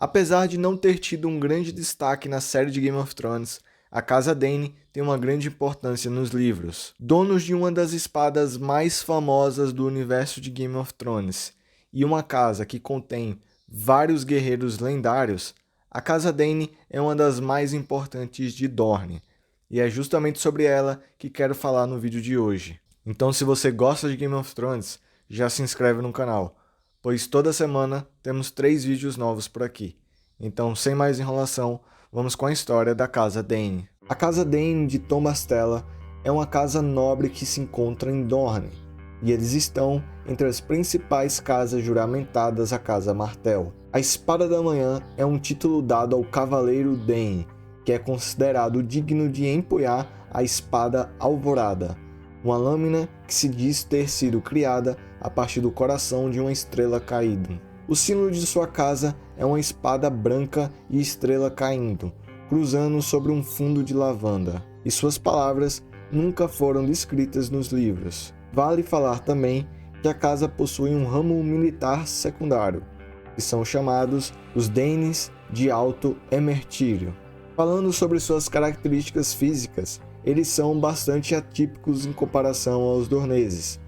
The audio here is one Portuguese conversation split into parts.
Apesar de não ter tido um grande destaque na série de Game of Thrones, a Casa Dany tem uma grande importância nos livros. Donos de uma das espadas mais famosas do universo de Game of Thrones e uma casa que contém vários guerreiros lendários, a Casa Dany é uma das mais importantes de Dorne, e é justamente sobre ela que quero falar no vídeo de hoje. Então, se você gosta de Game of Thrones, já se inscreve no canal, pois toda semana temos 3 vídeos novos por aqui. Então, sem mais enrolação, vamos com a história da Casa Dany. A Casa Dany de Tom Bastella é uma casa nobre que se encontra em Dorne, e eles estão entre as principais casas juramentadas à Casa Martell. A Espada da Manhã é um título dado ao Cavaleiro Dany, que é considerado digno de empunhar a Espada Alvorada, uma lâmina que se diz ter sido criada a partir do coração de uma estrela caída. O símbolo de sua casa é uma espada branca e estrela caindo, cruzando sobre um fundo de lavanda, e suas palavras nunca foram descritas nos livros. Vale falar também que a casa possui um ramo militar secundário, que são chamados os Danes de Alto Emertírio. Falando sobre suas características físicas, eles são bastante atípicos em comparação aos dorneses,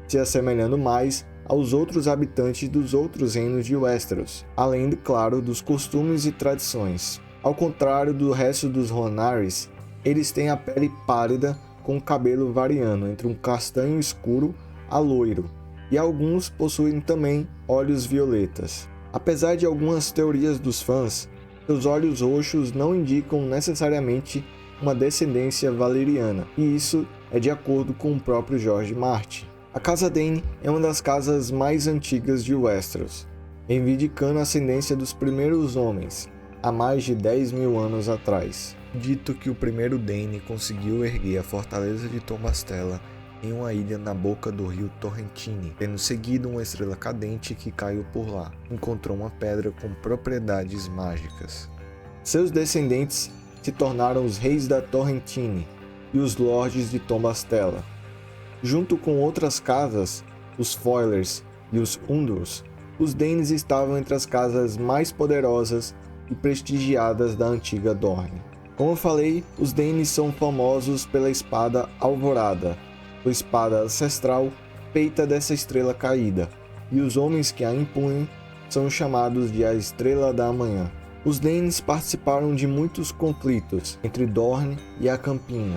se assemelhando mais aos outros habitantes dos outros reinos de Westeros, além, claro, dos costumes e tradições. Ao contrário do resto dos Rhonares, eles têm a pele pálida com cabelo variando entre um castanho escuro a loiro, e alguns possuem também olhos violetas. Apesar de algumas teorias dos fãs, seus olhos roxos não indicam necessariamente uma descendência valeriana, e isso é de acordo com o próprio George Martin. A Casa Dany é uma das casas mais antigas de Westeros, reivindicando a ascendência dos primeiros homens, há mais de 10.000 anos atrás. Dito que o primeiro Dany conseguiu erguer a fortaleza de Tom Bastella em uma ilha na boca do rio Torrentine, tendo seguido uma estrela cadente que caiu por lá, encontrou uma pedra com propriedades mágicas. Seus descendentes se tornaram os reis da Torrentine e os lordes de Tom Bastella. Junto com outras casas, os Foylers e os Undurs, os Danes estavam entre as casas mais poderosas e prestigiadas da antiga Dorne. Como eu falei, os Danes são famosos pela espada Alvorada, a espada ancestral feita dessa estrela caída, e os homens que a empunham são chamados de a Estrela da Manhã. Os Danes participaram de muitos conflitos entre Dorne e a Campina,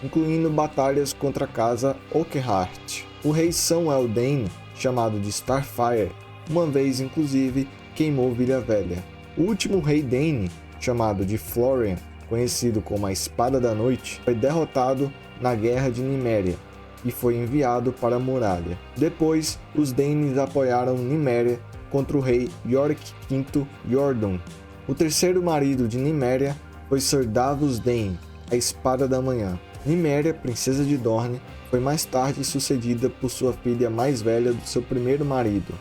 incluindo batalhas contra a casa Oakenheart. O rei Samwell Dany, chamado de Starfire, uma vez inclusive queimou Vila Velha. O último rei Dany, chamado de Florian, conhecido como a Espada da Noite, foi derrotado na Guerra de Nymeria e foi enviado para a muralha. Depois, os Danes apoiaram Nymeria contra o rei Yorick V Yordun. O terceiro marido de Nymeria foi Ser Davos Dany, a Espada da Manhã. Nymeria, princesa de Dorne, foi mais tarde sucedida por sua filha mais velha do seu primeiro marido,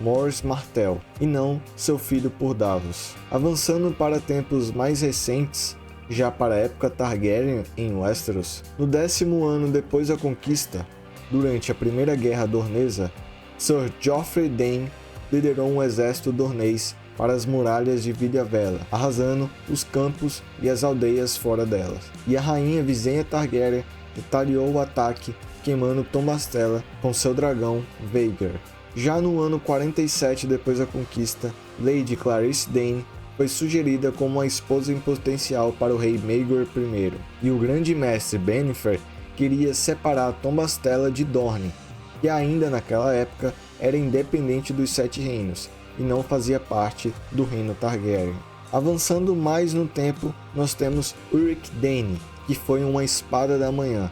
Mors Martell, e não seu filho por Davos. Avançando para tempos mais recentes, já para a época Targaryen em Westeros, no 10º ano depois da conquista, durante a Primeira Guerra Dornesa, Sir Joffrey Dany liderou um exército dornês para as muralhas de Vila Velha, arrasando os campos e as aldeias fora delas. E a rainha Visenya Targaryen retaliou o ataque, queimando Tom Bastella com seu dragão Vhagar. Já no ano 47 depois da conquista, Lady Clarice Dany foi sugerida como uma esposa em potencial para o rei Maegor I, e o grande mestre Bennifer queria separar Tom Bastella de Dorne, que ainda naquela época era independente dos Sete Reinos e não fazia parte do reino Targaryen. Avançando mais no tempo, nós temos Ulric Dany, que foi uma Espada da Manhã,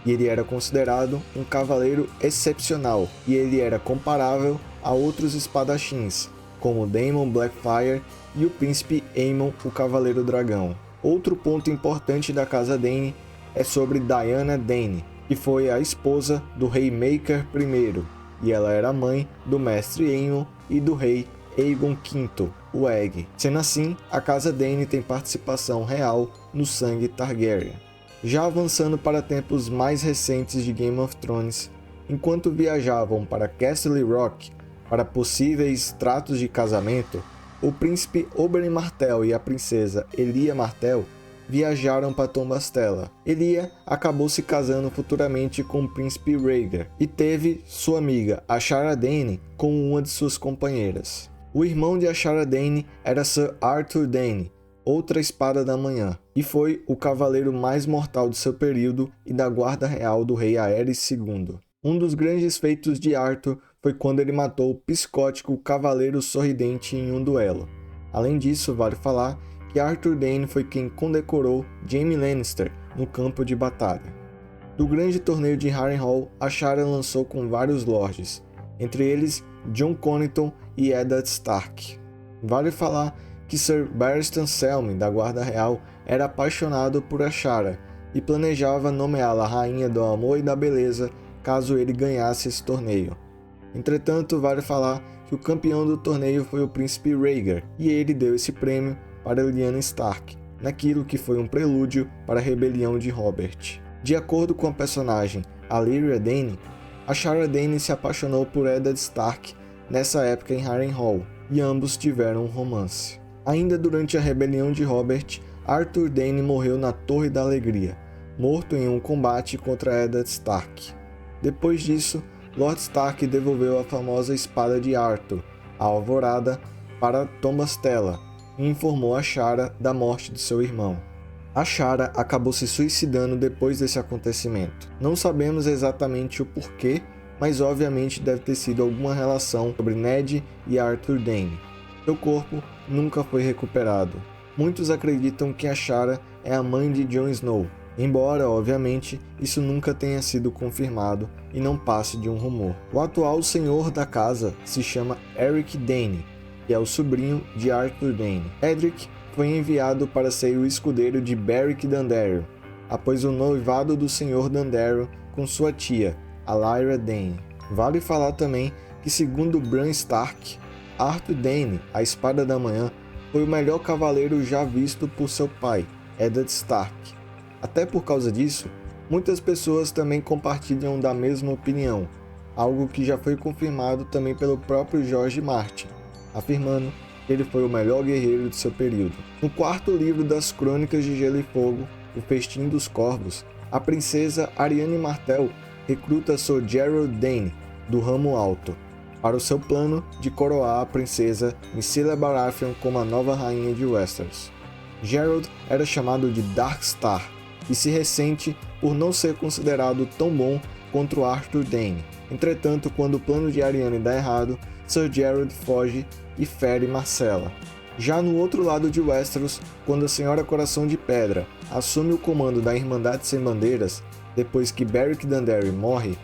e ele era considerado um cavaleiro excepcional, e ele era comparável a outros espadachins, como Daemon Blackfyre e o príncipe Aemon, o Cavaleiro Dragão. Outro ponto importante da Casa Dany é sobre Diana Dany, que foi a esposa do rei Maekar I, e ela era mãe do mestre Aemon e do rei Aegon V, o Egg. Sendo assim, a Casa Dany tem participação real no sangue Targaryen. Já avançando para tempos mais recentes de Game of Thrones, enquanto viajavam para Castle Rock para possíveis tratos de casamento, o príncipe Oberyn Martell e a princesa Elia Martell viajaram para Tom Bastella. Elia acabou se casando futuramente com o príncipe Rhaegar e teve sua amiga Ashara Dayne como uma de suas companheiras. O irmão de Ashara Dayne era Sir Arthur Dayne, outra espada da manhã, e foi o cavaleiro mais mortal do seu período e da guarda real do rei Aerys II. Um dos grandes feitos de Arthur foi quando ele matou o psicótico Cavaleiro Sorridente em um duelo. Além disso, vale falar que Arthur Dayne foi quem condecorou Jaime Lannister no campo de batalha. Do grande torneio de Harrenhal, Ashara lançou com vários lords, entre eles Jon Connington e Eddard Stark. Vale falar que Sir Barristan Selmy, da Guarda Real, era apaixonado por Ashara e planejava nomeá-la Rainha do Amor e da Beleza caso ele ganhasse esse torneio. Entretanto, vale falar que o campeão do torneio foi o príncipe Rhaegar, e ele deu esse prêmio para Lyanna Stark, naquilo que foi um prelúdio para a rebelião de Robert. De acordo com a personagem Alyria Dayne, Ashara Dayne se apaixonou por Eddard Stark nessa época em Harrenhal, e ambos tiveram um romance. Ainda durante a rebelião de Robert, Arthur Dayne morreu na Torre da Alegria, morto em um combate contra Eddard Stark. Depois disso, Lord Stark devolveu a famosa espada de Arthur, a Alvorada, para Tom Bastella, e informou Ashara da morte de seu irmão. Ashara acabou se suicidando depois desse acontecimento. Não sabemos exatamente o porquê, mas obviamente deve ter sido alguma relação sobre Ned e Arthur Dayne. Seu corpo nunca foi recuperado. Muitos acreditam que Ashara é a mãe de Jon Snow, embora, obviamente, isso nunca tenha sido confirmado e não passe de um rumor. O atual senhor da casa se chama Eric Dayne, que é o sobrinho de Arthur Dayne. Edric foi enviado para ser o escudeiro de Beric Dondarrion, após o noivado do Senhor Dondarrion com sua tia, Alyria Dayne. Vale falar também que, segundo Bran Stark, Arthur Dayne, a Espada da Manhã, foi o melhor cavaleiro já visto por seu pai, Eddard Stark. Até por causa disso, muitas pessoas também compartilham da mesma opinião, algo que já foi confirmado também pelo próprio George Martin, afirmando que ele foi o melhor guerreiro de seu período. No quarto livro das Crônicas de Gelo e Fogo, O Festim dos Corvos, a princesa Arianne Martell recruta Sir Gerald Dayne, do Ramo Alto, para o seu plano de coroar a princesa Missila Baratheon como a nova rainha de Westeros. Gerald era chamado de Darkstar e se ressente por não ser considerado tão bom quanto Arthur Dayne. Entretanto, quando o plano de Arianne dá errado, Sir Gerald foge e fere Myrcella. Já no outro lado de Westeros, quando a Senhora Coração de Pedra assume o comando da Irmandade Sem Bandeiras, depois que Beric Dondarrion morre,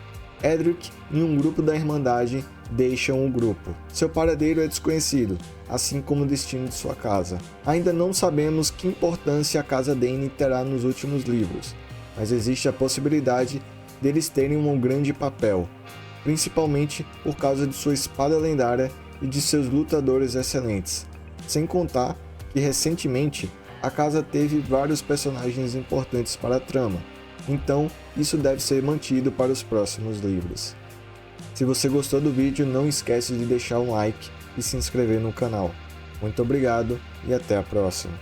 Edric e um grupo da Irmandade deixam o grupo. Seu paradeiro é desconhecido, assim como o destino de sua casa. Ainda não sabemos que importância a Casa Dayne terá nos últimos livros, mas existe a possibilidade deles terem um grande papel, principalmente por causa de sua espada lendária e de seus lutadores excelentes. Sem contar que recentemente a casa teve vários personagens importantes para a trama, então isso deve ser mantido para os próximos livros. Se você gostou do vídeo, não esquece de deixar um like e se inscrever no canal. Muito obrigado e até a próxima.